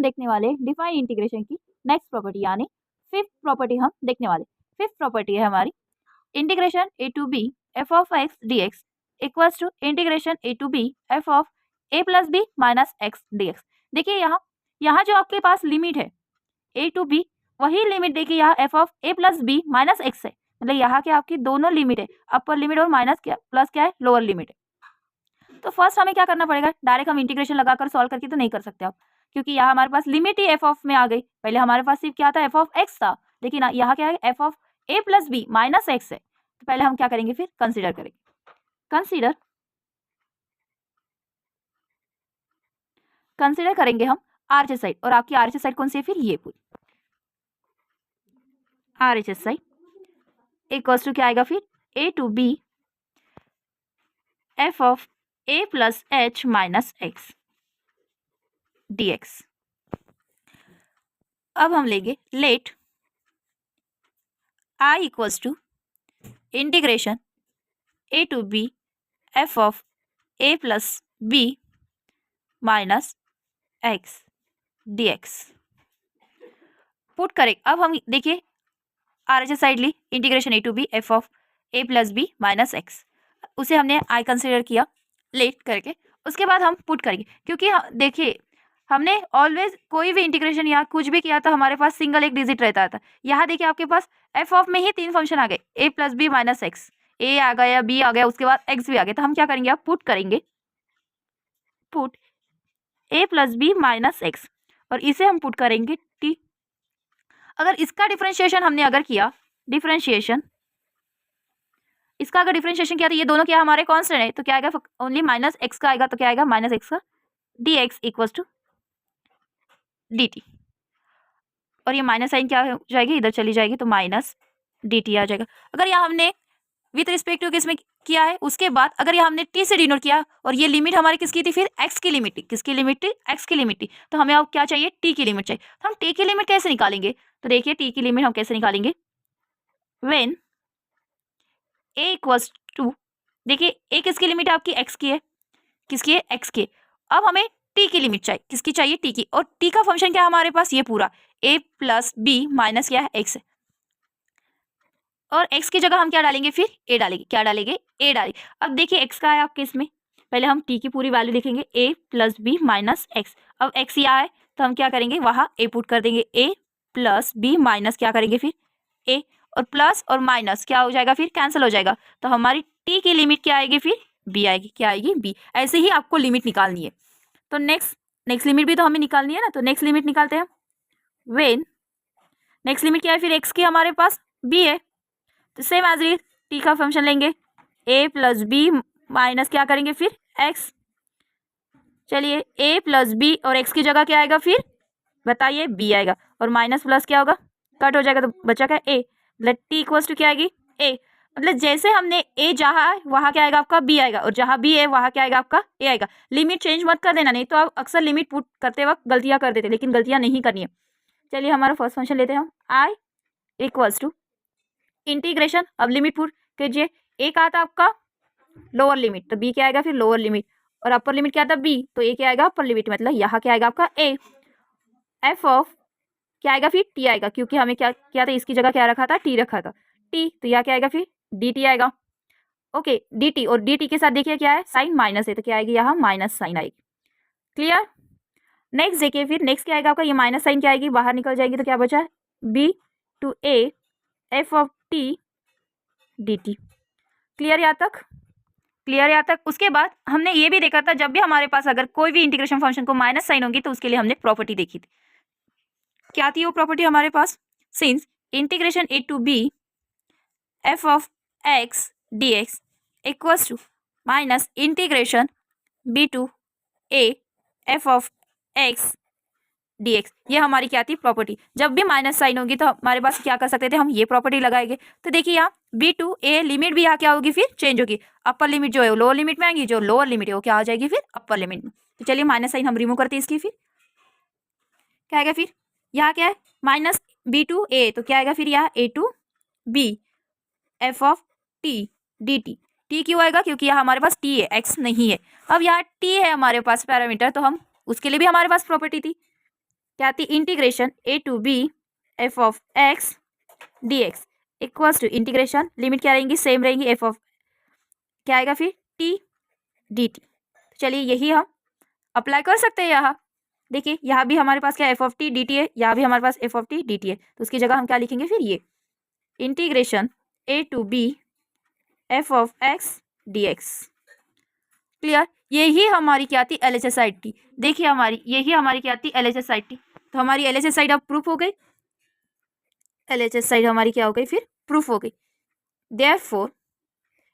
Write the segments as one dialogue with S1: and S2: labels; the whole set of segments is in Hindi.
S1: देखने वाले डिफाइन इंटीग्रेशन की नेक्स्ट प्रॉपर्टी यानी फिफ्थ प्रॉपर्टी हम देखने वाले। फिफ्थ प्रॉपर्टी है हमारी integration A to B F of x D x equals to integration A to B F of A plus B minus x D x. देखिए यहाँ जो आपके पास लिमिट है ए टू बी, वही लिमिट देखिए यहाँ f of A plus B minus x है। मतलब यहाँ के आपकी दोनों लिमिट है, अपर लिमिट और माइनस क्या प्लस क्या है लोअर लिमिट है। तो फर्स्ट हमें क्या करना पड़ेगा, डायरेक्ट हम इंटीग्रेशन लगाकर सॉल्व करके तो नहीं कर सकते आप, क्योंकि यहाँ हमारे पास लिमिट ही एफ ऑफ में आ गई। पहले हमारे पास सिर्फ क्या था एफ ऑफ एक्स था, लेकिन यहाँ क्या है f of A plus B minus x है। तो पहले हम क्या करेंगे, फिर कंसीडर करेंगे। कंसीडर करेंगे हम आर एच एस साइड, और आपकी आर एच एस साइड कौन सी है, फिर ये पूरी R H S side equals to क्या आएगा, फिर A to B F of A plus H minus x D X. अब हम लेंगे let I equals to integration A to B F of A plus B minus x D X put करें। अब हम देखिए आर एच एस साइड ली integration A to B F of A plus B minus X, उसे हमने आई कंसिडर किया लेट करके। उसके बाद हम पुट करेंगे, क्योंकि देखिए हमने ऑलवेज कोई भी इंटीग्रेशन या कुछ भी किया तो हमारे पास सिंगल एक डिजिट रहता था। यहाँ देखिए आपके पास एफ ऑफ में ही तीन फंक्शन आ गए, ए प्लस बी माइनस एक्स, ए आ गया, बी आ गया, उसके बाद एक्स भी आ गया। तो हम क्या करेंगे, आप पुट करेंगे, पुट ए प्लस बी माइनस एक्स, और इसे हम पुट करेंगे टी। अगर इसका डिफरेंशिएशन हमने अगर किया, डिफरेंशिएशन इसका अगर डिफरेंशिएशन किया तो ये दोनों क्या हमारे कांस्टेंट है, तो क्या आएगा ओनली माइनस एक्स का आएगा, तो क्या आएगा माइनस एक्स का d x equals to d t. और ये माइनस साइन क्या हो जाएगी, इधर चली जाएगी, तो माइनस डी टी आ जाएगा। अगर यहाँ हमने विथ रिस्पेक्ट टू किसमें किया है, उसके बाद अगर यहाँ हमने टी से डिनोट किया, और ये लिमिट हमारी किसकी थी, फिर एक्स की लिमिट थी। किसकी लिमिट थी, एक्स की लिमिट थी। तो हमें अब क्या चाहिए, टी की लिमिट चाहिए। तो हम टी की लिमिट कैसे निकालेंगे, तो देखिए टी की लिमिट हम कैसे निकालेंगे, व्हेन ए इक्वल्स टू, देखिए ए किसकी लिमिट है आपकी, एक्स की है, किसकी है, एक्स की। अब हमें टी की लिमिट चाहिए, किसकी चाहिए, टी की। और टी का फंक्शन क्या है हमारे पास, ये पूरा ए प्लस बी माइनस क्या है एक्स है, और x की जगह हम क्या डालेंगे, फिर a डालेंगे। क्या डालेंगे, a डालेंगे। अब देखिए x का है आपके इसमें, पहले हम t की पूरी वैल्यू लिखेंगे a plus B minus x. अब x यहाँ है तो हम क्या करेंगे, वहाँ a पुट कर देंगे, a प्लस बी माइनस क्या करेंगे, फिर a, और प्लस और माइनस क्या हो जाएगा, फिर कैंसिल हो जाएगा। तो हमारी t की लिमिट क्या आएगी, फिर b आएगी। क्या आएगी, b। ऐसे ही आपको लिमिट निकालनी है। तो नेक्स्ट लिमिट भी तो हमें निकालनी है ना, तो नेक्स्ट लिमिट निकालते हैं। वेन नेक्स्ट लिमिट क्या है, फिर x की हमारे पास b है, तो सेम एज इट टी का फंक्शन लेंगे, a प्लस बी माइनस क्या करेंगे, फिर x। चलिए a प्लस बी और x की जगह क्या आएगा, फिर बताइए b आएगा, और माइनस प्लस क्या होगा, कट हो जाएगा, तो बचा क्या a। मतलब t इक्वल्स टू क्या आएगी, a। मतलब जैसे हमने a जहाँ है वहाँ क्या आएगा आपका b आएगा, और जहाँ b है वहाँ क्या आएगा आपका a आएगा। लिमिट चेंज मत कर देना, नहीं तो आप अक्सर लिमिट पुट करते वक्त गलतियाँ कर देते, लेकिन गलतियाँ नहीं करनी है। चलिए हमारा फर्स्ट फंक्शन लेते हैं हम, i इक्वल्स टू इंटीग्रेशन। अब लिमिट पुट कीजिए, ए का था आपका लोअर लिमिट, तो बी क्या आएगा, फिर लोअर लिमिट, और अपर लिमिट क्या था बी, तो ए क्या आएगा अपर लिमिट, मतलब यहाँ क्या आएगा आपका ए। एफ ऑफ क्या आएगा, फिर टी आएगा, क्योंकि हमें क्या किया था, इसकी जगह क्या रखा था, टी रखा था, टी। तो यहाँ क्या आएगा, फिर डी टी आएगा। ओके डी टी, और डी टी के साथ देखिए क्या है, साइन माइनस है, तो क्या आएगी यहाँ माइनस साइन आएगी। क्लियर। नेक्स्ट देखिए, फिर नेक्स्ट क्या आएगा आपका, ये माइनस साइन क्या आएगी, बाहर निकल जाएगी, तो क्या बचा है b to A F of T D t. Clear यहाँ तक, क्लियर यहाँ तक। उसके बाद हमने ये भी देखा था, जब भी हमारे पास अगर कोई भी इंटीग्रेशन फंक्शन को माइनस साइन होगी तो उसके लिए हमने प्रॉपर्टी देखी थी। क्या थी वो प्रॉपर्टी हमारे पास, since integration A to B F of x D x equals to minus integration B to A F of x D X, ये हमारी क्या थी प्रॉपर्टी। जब भी माइनस साइन होगी तो हमारे पास क्या कर सकते थे, हम ये प्रॉपर्टी लगाएंगे। तो देखिए यहाँ बी टू ए लिमिट भी यहाँ क्या होगी, फिर चेंज होगी। अपर लिमिट जो है वो लोअर लिमिट में आएगी, जो लोअर लिमिट है वो क्या आ जाएगी, फिर अपर लिमिट में। तो चलिए माइनस साइन हम रिमूव करते हैं इसकी, फिर क्या आएगा, फिर यहाँ क्या है माइनस बी टू ए, तो क्या आएगा फिर यहाँ A to B F of T D T. T क्यों आएगा, क्योंकि यहाँ हमारे पास टी है, एक्स नहीं है। अब यहाँ टी है हमारे पास पैरामीटर, तो हम उसके लिए भी हमारे पास प्रॉपर्टी थी, क्या थी, integration A to B F of x D x equals to integration, limit क्या रहेंगी, सेम रहेंगी, एफ ऑफ क्या आएगा फिर टी डी टी। चलिए यही हम अप्लाई कर सकते हैं यहाँ। देखिए यहाँ भी हमारे पास क्या F of T D T है, यहाँ भी हमारे पास F of T D T है, तो उसकी जगह हम क्या लिखेंगे फिर, ये integration A to B F of x D X. Clear, यही हमारी क्या थी, एलएचएस साइड थी। देखिए हमारी यही हमारी क्या थी, एलएचएस साइड थी। तो हमारी एलएचएस साइड अब प्रूफ हो गई, एलएचएस साइड हमारी क्या हो गई फिर, प्रूफ हो गई। Therefore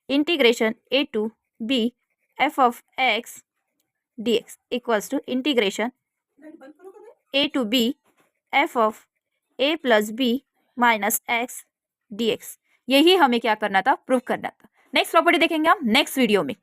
S1: integration A to B F of x D x equals to integration A to B F of A plus B minus x D x. यही हमें क्या करना था, प्रूफ करना था। नेक्स्ट प्रॉपर्टी देखेंगे हम नेक्स्ट वीडियो में।